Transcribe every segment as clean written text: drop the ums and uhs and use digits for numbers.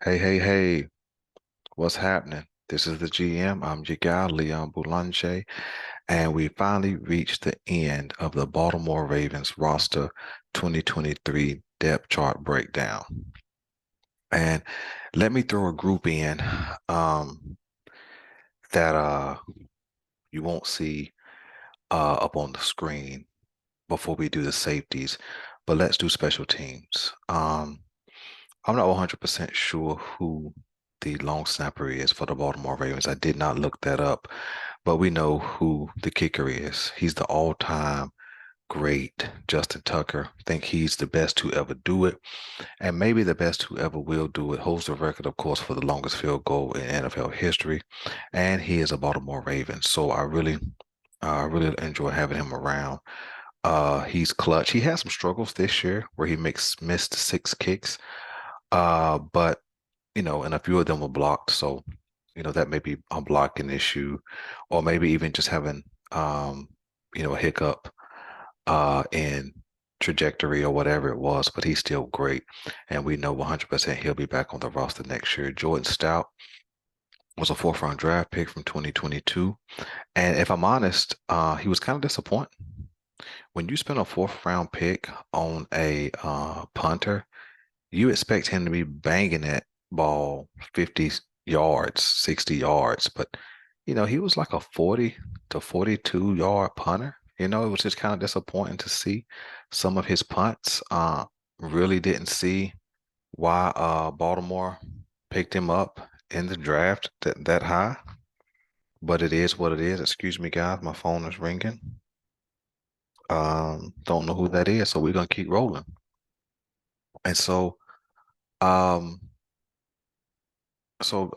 Hey, hey, hey, what's happening? This is the GM. I'm your guy, Leon Boulanger, and we finally reached the end of the Baltimore Ravens roster 2023 depth chart breakdown. And let me throw a group in that you won't see up on the screen before we do the safeties, but let's do special teams. I'm not 100% sure who the long snapper is for the Baltimore Ravens. I did not look that up, but we know who the kicker is. He's the all-time great Justin Tucker. I think he's the best to ever do it, and maybe the best who ever will do it. Holds the record, of course, for the longest field goal in NFL history, and he is a Baltimore Raven. So I really enjoy having him around. He's clutch. He had some struggles this year where he makes missed six kicks. But and a few of them were blocked. So, that may be a blocking issue, or maybe even just having, a hiccup in trajectory or whatever it was. But he's still great, and we know 100% he'll be back on the roster next year. Jordan Stout was a fourth-round draft pick from 2022, and if I'm honest, he was kind of disappointing. When you spend a fourth-round pick on a punter, you expect him to be banging that ball 50 yards, 60 yards, but he was like a 40 to 42 yard punter. It was just kind of disappointing to see some of his punts. Really didn't see why Baltimore picked him up in the draft that high, but it is what it is. Excuse me, guys, my phone is ringing. Don't know who that is, so we're gonna keep rolling. And um, So,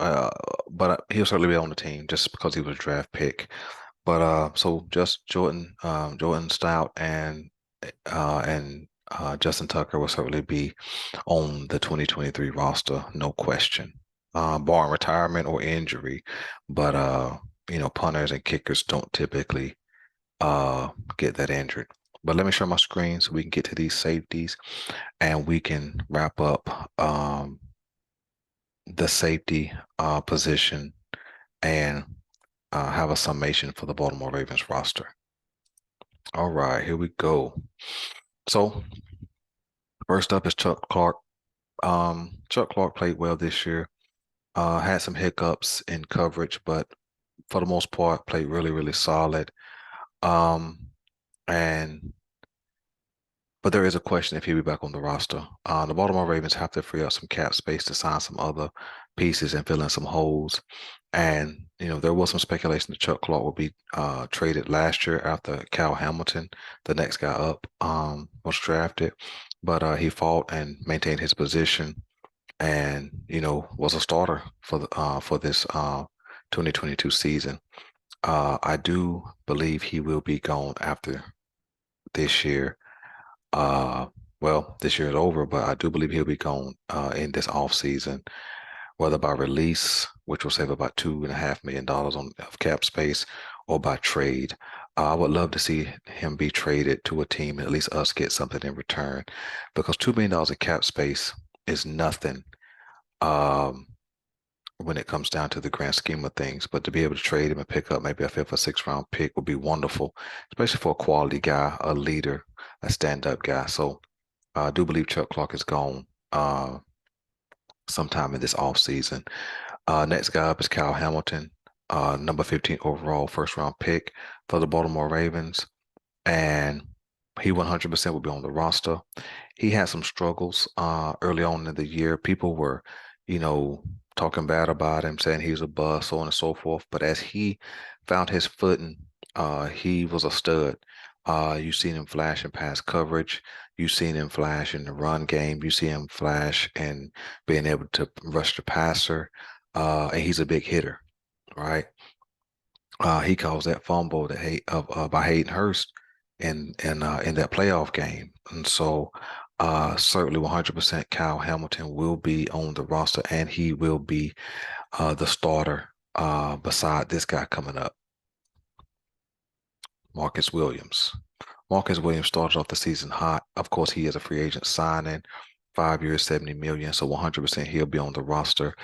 but he'll certainly be on the team just because he was a draft pick. But so just Jordan Stout and Justin Tucker will certainly be on the 2023 roster, no question. Barring retirement or injury, but punters and kickers don't typically uh get that injured. But let me share my screen so we can get to these safeties and we can wrap up the safety position and have a summation for the Baltimore Ravens roster. All right, here we go. So first up is Chuck Clark. Chuck Clark played well this year. Had some hiccups in coverage, but for the most part, played really, really solid. Um, and But there is a question if he'll be back on the roster. The Baltimore Ravens have to free up some cap space to sign some other pieces and fill in some holes. And, there was some speculation that Chuck Clark would be traded last year after Cal Hamilton, the next guy up, was drafted. But he fought and maintained his position and, was a starter for this 2022 season. I do believe he will be gone after this year. Uh, well, this year is over, but I do believe he'll be gone in this off season, whether by release, which will save about $2.5 million of cap space, or by trade. I would love to see him be traded to a team and at least us get something in return, because $2 million of cap space is nothing um, when it comes down to the grand scheme of things. But to be able to trade him and pick up maybe a fifth or sixth round pick would be wonderful, especially for a quality guy, a leader, a stand-up guy. So I do believe Chuck Clark is gone sometime in this offseason. Next guy up is Kyle Hamilton, number 15 overall first round pick for the Baltimore Ravens. And he 100% will be on the roster. He had some struggles early on in the year. People were, you know, talking bad about him, saying he was a bust, so on and so forth. But as he found his footing, he was a stud. You've seen him flash in pass coverage. You've seen him flash in the run game. You see him flash and being able to rush the passer. And he's a big hitter, right? He caused that fumble that by Hayden Hurst in that playoff game, and so certainly 100% Kyle Hamilton will be on the roster, and he will be the starter beside this guy coming up, Marcus Williams. Marcus Williams started off the season hot. Of course, he is a free agent signing. 5 years, 70 million. So 100% he'll be on the roster.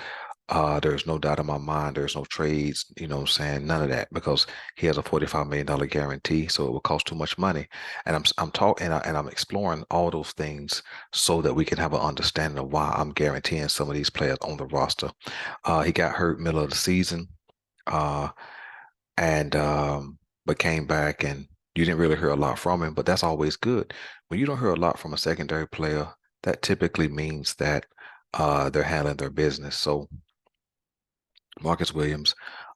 There's no doubt in my mind. There's no trades, you know what I'm saying? None of that because he has a $45 million guarantee. So it will cost too much money. And I'm talking and I'm exploring all those things so that we can have an understanding of why I'm guaranteeing some of these players on the roster. He got hurt middle of the season. Uh, and but came back and you didn't really hear a lot from him, but that's always good. When you don't hear a lot from a secondary player, that typically means that they're handling their business. So Marcus Williams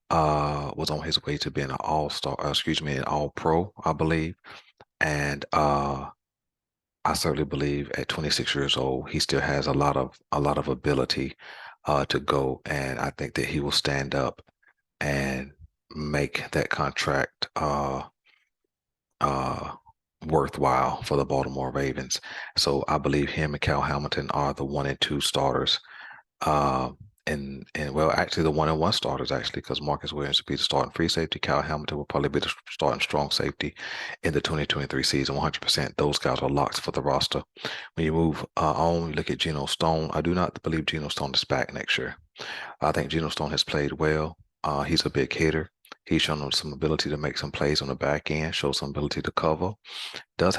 was on his way to being an all-star, excuse me, an all-pro, I believe. And I certainly believe at 26 years old, he still has a lot of ability to go. And I think that he will stand up and make that contract uh, worthwhile for the Baltimore Ravens. So I believe him and Cal Hamilton are the 1 and 2 starters. Uh, and well, actually the 1 and 1 starters actually, because Marcus Williams will be the starting free safety. Cal Hamilton will probably be the starting strong safety in the 2023 season. 100%. Those guys are locked for the roster. When you move on, you look at Geno Stone. I do not believe Geno Stone is back next year. I think Geno Stone has played well. He's a big hitter. He's shown some ability to make some plays on the back end, show some ability to cover. Did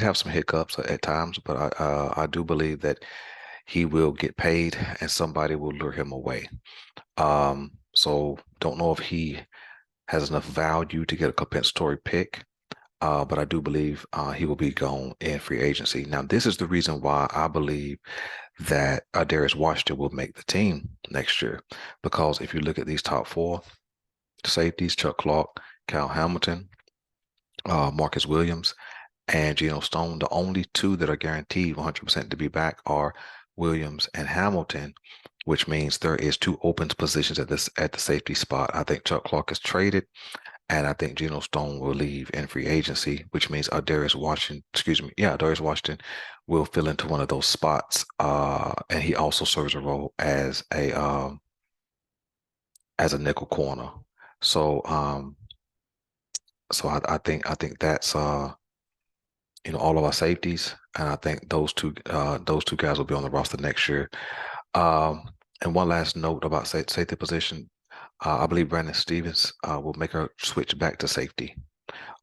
have some hiccups at times, but I do believe that he will get paid and somebody will lure him away. So don't know if he has enough value to get a compensatory pick, but I do believe he will be gone in free agency. Now, this is the reason why I believe that Darius Washington will make the team next year, because if you look at these top four safeties, Chuck Clark, Cal Hamilton, Marcus Williams, and Geno Stone, the only two that are guaranteed 100% to be back are Williams and Hamilton, which means there is two open positions at the safety spot. I think Chuck Clark is traded, and I think Geno Stone will leave in free agency, which means Darius Washington, excuse me, yeah, Darius Washington will fill into one of those spots. And he also serves a role as a nickel corner. So I think that's all of our safeties, and I think those two guys will be on the roster next year. Um, and one last note about safety position, I believe Brandon Stevens will make a switch back to safety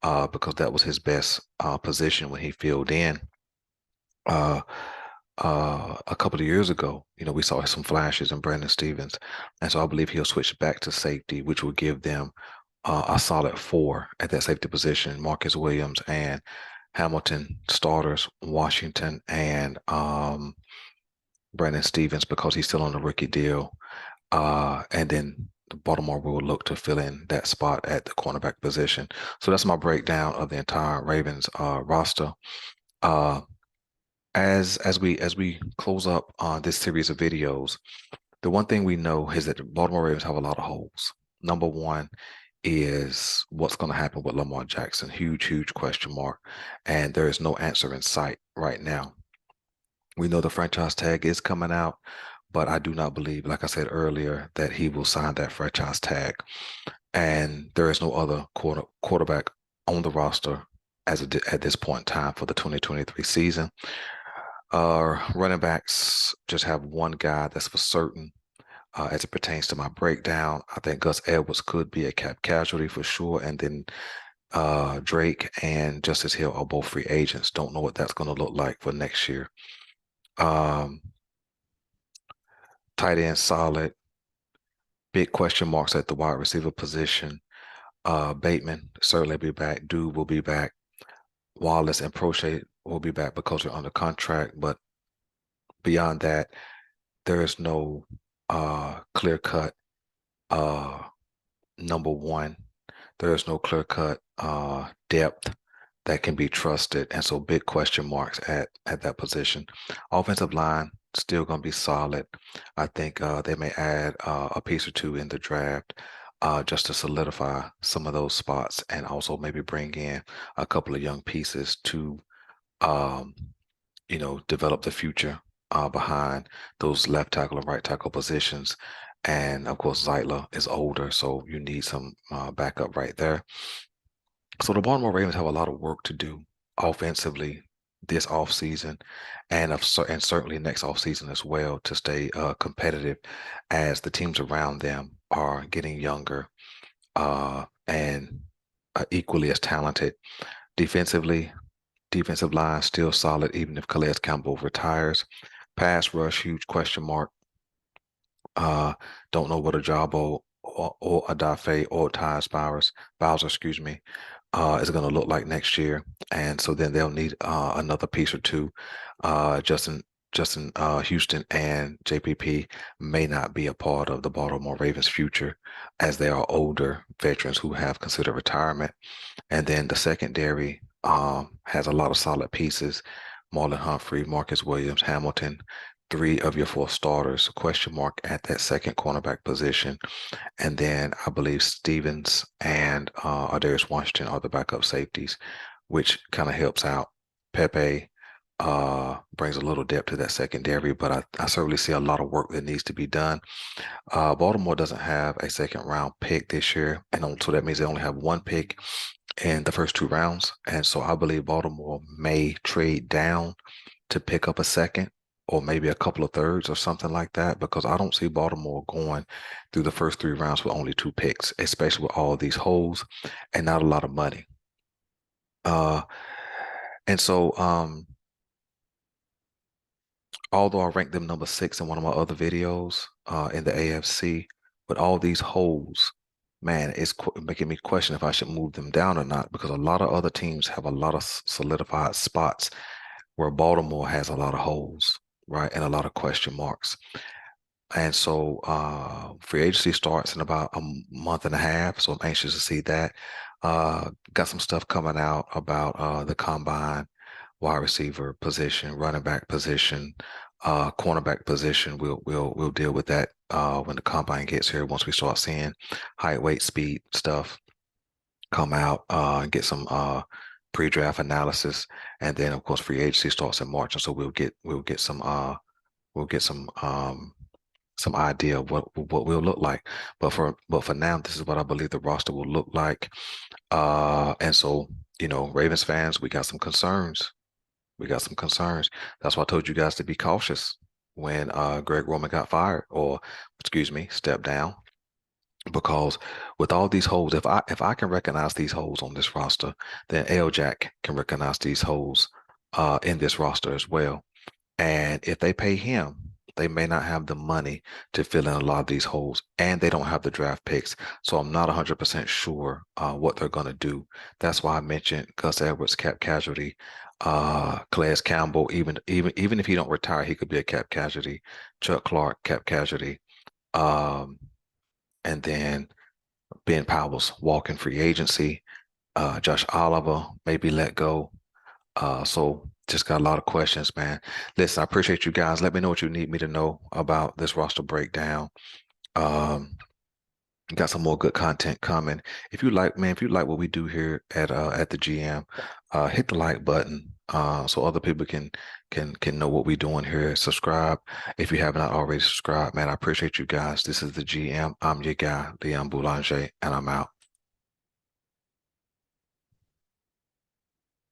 because that was his best position when he filled in uh, a couple of years ago. We saw some flashes in Brandon Stevens, and so I believe he'll switch back to safety, which will give them a solid four at that safety position: Marcus Williams and Hamilton starters, Washington and Brandon Stevens because he's still on the rookie deal. And then Baltimore will look to fill in that spot at the cornerback position. So that's my breakdown of the entire Ravens roster. Uh, as we close up on this series of videos, the one thing we know is that the Baltimore Ravens have a lot of holes. Number one is what's going to happen with Lamar Jackson. Huge, huge question mark. And there is no answer in sight right now. We know the franchise tag is coming out, but I do not believe, like I said earlier, that he will sign that franchise tag. And there is no other quarterback on the roster at this point in time for the 2023 season. Running backs just have one guy that's for certain. As it pertains to my breakdown, I think Gus Edwards could be a cap casualty for sure. And then Drake and Justice Hill are both free agents. Don't know what that's going to look like for next year. Um, Tight end solid. Big question marks at the wide receiver position. Bateman certainly be back. Dude will be back. Wallace and Prochet will be back because they're under contract. But beyond that, there is no clear cut number one. There is no clear cut depth that can be trusted. And so big question marks at that position. Offensive line still going to be solid. I think they may add a piece or two in the draft just to solidify some of those spots and also maybe bring in a couple of young pieces to, um, develop the future behind those left tackle and right tackle positions. And of course, Zeitler is older, so you need some backup right there. So the Baltimore Ravens have a lot of work to do offensively this offseason and certainly next offseason as well to stay competitive as the teams around them are getting younger and equally as talented. Defensively, defensive line still solid even if Calais Campbell retires. Pass rush, huge question mark. Uh, don't know what a Jabo or Adafe or Bowser, excuse me, is going to look like next year. And so then they'll need another piece or two. Justin Houston and JPP may not be a part of the Baltimore Ravens' future as they are older veterans who have considered retirement. And then the secondary has a lot of solid pieces. Marlon Humphrey, Marcus Williams, Hamilton, three of your four starters, question mark at that second cornerback position. And then I believe Stevens and Ardarius Washington are the backup safeties, which kind of helps out. Pepe brings a little depth to that secondary, but I certainly see a lot of work that needs to be done. Baltimore doesn't have a second round pick this year, and so that means they only have one pick in the first two rounds. And so I believe Baltimore may trade down to pick up a second or maybe a couple of thirds or something like that, because I don't see Baltimore going through the first three rounds with only two picks, especially with all these holes and not a lot of money. Uh, and so although I ranked them number 6 in one of my other videos in the AFC, with all these holes, man, it's making me question if I should move them down or not, because a lot of other teams have a lot of solidified spots where Baltimore has a lot of holes, right, and a lot of question marks. And so free agency starts in about a month and a half, so I'm anxious to see that. Got some stuff coming out about the combine, wide receiver position, running back position, cornerback position. We'll deal with that when the combine gets here. Once we start seeing height, weight, speed stuff come out and get some pre-draft analysis, and then of course free agency starts in March, and so we'll get some idea of what we'll look like. But for now, this is what I believe the roster will look like. And so, Ravens fans, we got some concerns. We got some concerns. That's why I told you guys to be cautious when Greg Roman got fired, or excuse me, stepped down. Because with all these holes, if I can recognize these holes on this roster, then L. Jack can recognize these holes in this roster as well. And if they pay him, they may not have the money to fill in a lot of these holes, and they don't have the draft picks. So I'm not 100% sure what they're going to do. That's why I mentioned Gus Edwards, cap casualty, Calais Campbell, even if he don't retire, he could be a cap casualty. Chuck Clark, cap casualty. Um, and then Ben Powell's walking free agency. Josh Oliver may be let go. So just got a lot of questions, man. Listen, I appreciate you guys. Let me know what you need me to know about this roster breakdown. Um, got some more good content coming. If you like, man, if you like what we do here at the GM, hit the like button so other people can know what we're doing here. Subscribe if you have not already subscribed, man. I appreciate you guys. This is the GM. I'm your guy, Leon Boulanger, and I'm out.